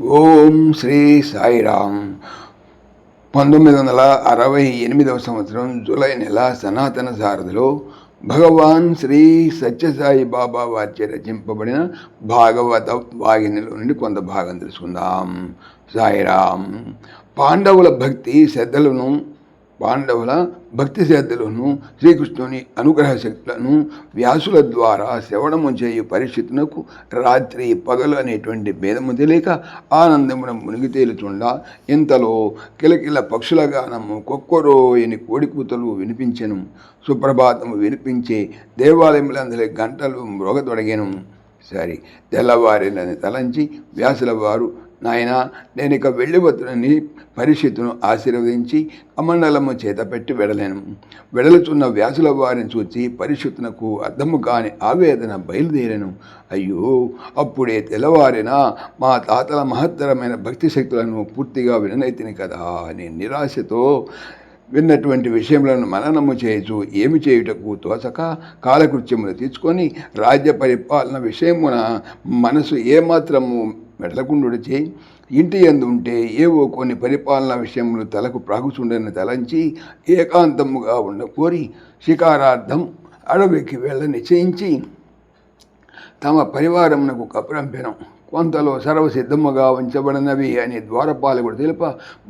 ఓం శ్రీ సాయిరామ్. 1968 సంవత్సరం జూలై నెల సనాతన సారథిలో భగవాన్ శ్రీ సత్యసాయి బాబా వారిచే రచింపబడిన భాగవత వాహినిలో నుండి కొంత భాగం తెలుసుకుందాం. సాయిరామ్. పాండవుల భక్తి శ్రద్ధలను శ్రీకృష్ణుని అనుగ్రహ శక్తులను వ్యాసుల ద్వారా శ్రవణము చేయు పరిస్థితునకు రాత్రి పగలు అనేటువంటి భేదము తెలియక ఆనందమున మునిగి తేలుచుండా ఇంతలో కిలకిల పక్షుల గానము కొక్కొరోయని కోడికూతలు వినిపించెను. సుప్రభాతము వినిపించే దేవాలయములందరి గంటలు మ్రోగతొడగెను. తెల్లవారినని తలంచి వ్యాసుల వారు, నాయన, నేను ఇక వెళ్ళిపోతునని పరిస్థితును ఆశీర్వదించి కమండలము చేత పెట్టి వెడలుచున్న వ్యాసుల వారిని చూచి పరిస్థితునకు అర్థము కాని ఆవేదన బయలుదేరను. అయ్యో, అప్పుడే తెల్లవారిన మా తాతల మహత్తరమైన భక్తి శక్తులను పూర్తిగా విననైతిని కదా అని నిరాశతో విన్నటువంటి విషయములను మననము చేయచు ఏమి చేయుటకు తోచక కాలకృత్యములు తీసుకొని రాజ్య పరిపాలన విషయమున మనసు ఏమాత్రము మెడలకుండుడిచే ఇంటి యందు ఉంటే ఏవో కొన్ని పరిపాలనా విషయములు తలకు ప్రాగుచుండని తలంచి ఏకాంతముగా ఉండకోరి శికారార్థం అడవికి వెళ్ళ నిశ్చయించి తమ పరివారమునకు కపురంపెనం. కొంతలో సర్వసిద్ధముగా ఉంచబడినవి అని ద్వారపాలకుడు తెలుప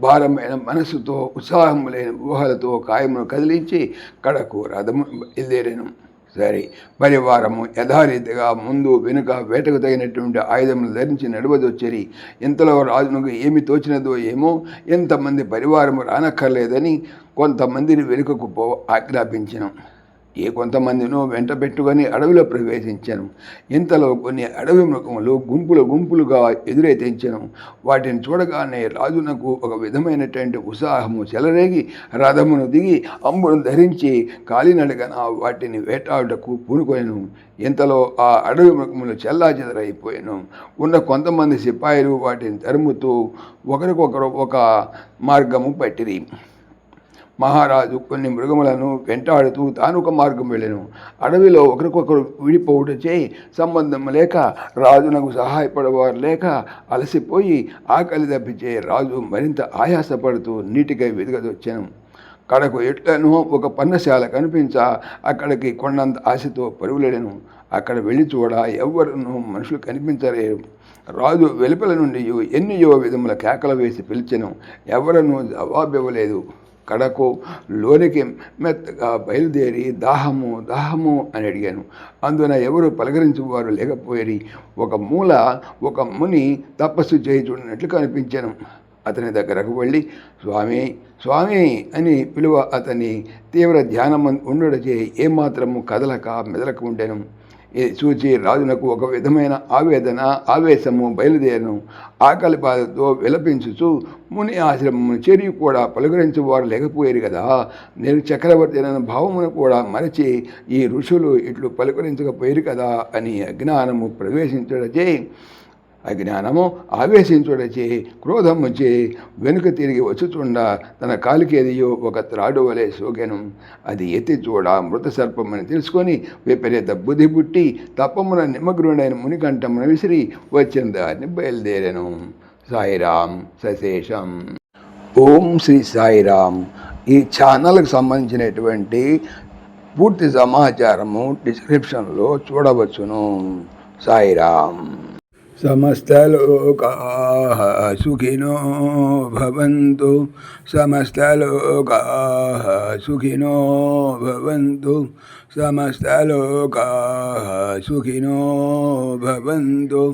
భారమైన మనస్సుతో ఉత్సాహము లేని ఊహలతో కాయమును కదిలించి కడకు రథము బయలుదేరాను. పరివారము యథారీతిగా ముందు వెనుక వేటకు తగినటువంటి ఆయుధములు ధరించి నడువదొచ్చరి ఇంతలో రాజునకు ఏమి తోచినదో ఏమో, ఎంతమంది పరివారము రానక్కర్లేదని కొంతమందిని వెనుకకు ఆజ్ఞాపించను. కొంతమందినో వెంట పెట్టుకొని అడవిలో ప్రవేశించాను. ఇంతలో కొన్ని అడవి మృగములు గుంపులుగా ఎదురే తెంచాను. వాటిని చూడగానే రాజునకు ఒక విధమైనటువంటి ఉత్సాహము చెలరేగి రథమును దిగి అంబును ధరించి కాలినడగన వాటిని వేటాడుటకు పూనుకొనెను. ఇంతలో ఆ అడవి మృగములు చెల్లాచెదరైపోయాను. ఉన్న కొంతమంది సిపాయిలు వాటిని తరుముతూ ఒకరికొకరు ఒక మార్గము పట్టిరి. మహారాజు కొన్ని మృగములను వెంటాడుతూ తాను ఒక మార్గం వెళ్ళెను. అడవిలో ఒకరికొకరు విడిపోవుటచే సంబంధం లేక రాజునకు సహాయపడేవారు లేక అలసిపోయి ఆకలి తప్పించే రాజు మరింత ఆయాసపడుతూ నీటికై వెదగదొచ్చాను. కడకు ఎట్లను ఒక పన్నశాల కనిపించ అక్కడికి కొండంత ఆశతో పరుగులెడెను. అక్కడ వెళ్ళి చూడ ఎవ్వరునూ మనుషులు కనిపించలేరు. రాజు వెలుపల నుండి ఎన్నో విధముల కేకలు వేసి పిలిచెను. ఎవరనూ జవాబివ్వలేదు. కడకు లోనికి మెత్తగా బయలుదేరి దాహము అని అడిగాను. అందున ఎవరు పలకరించువారు లేకపోయి ఒక మూల ఒక ముని తపస్సు చేయుచున్నట్లు కనిపించాను. అతని దగ్గరకు వెళ్ళి స్వామి అని పిలువ అతని తీవ్ర ధ్యానం ఉండడచే ఏమాత్రము కదలక మెదలక ఉండెను. ఇది చూచి రాజునకు ఒక విధమైన ఆవేశము బయలుదేరను. ఆకలి బాధతో విలపించుచు ముని ఆశ్రమము చేరి కూడా పలుకరించేవారు లేకపోయారు కదా, నేను చక్రవర్తి అనే భావమును కూడా మరచి ఈ ఋషులు ఇట్లు పలుకరించకపోయారు కదా అని అజ్ఞానము ఆవేశించుడచే క్రోధముచే వెనుక తిరిగి వచ్చుచుండా తన కాలికేదియో ఒక త్రాడు వలె సోకెను. అది ఎత్తి చూడ మృత సర్పమని తెలుసుకొని విపరీత బుద్ధి పుట్టి తప్పమున నిమగ్నుడైన మునికంఠమున విసిరి వచ్చిన దాన్ని బయలుదేరాను. సాయిరామ్ సశేషం. ఓం శ్రీ సాయిరామ్. ఈ ఛానల్కి సంబంధించినటువంటి పూర్తి సమాచారము డిస్క్రిప్షన్లో చూడవచ్చును. సాయిరామ్. సమస్తలోకాః సుఖినో భవంతు. సమస్తలోకాః సుఖినో భవంతు. సమస్తలోకాః సుఖినో భవంతు.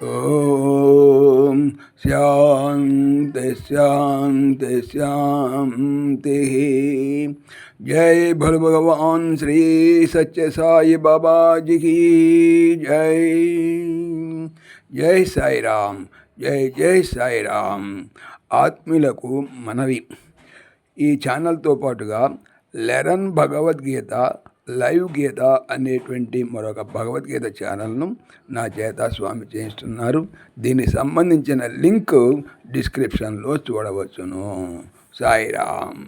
ఓం శాంతి శాంతి శాంతి. జై భోలో భగవాన్ శ్రీ సత్య సాయి బాబాజీకి జై. జై సాయిరామ్. జై సాయిరామ్. ఆత్మీయులకు మనవి, ఈ ఛానల్తో పాటుగా లెరన్ భగవద్గీత లైవ్ గీత అనేటువంటి మరొక భగవద్గీత ఛానల్ను నా చేత స్వామి చేయిస్తున్నారు. దీనికి సంబంధించిన లింక్ డిస్క్రిప్షన్లో చూడవచ్చును. సాయిరామ్.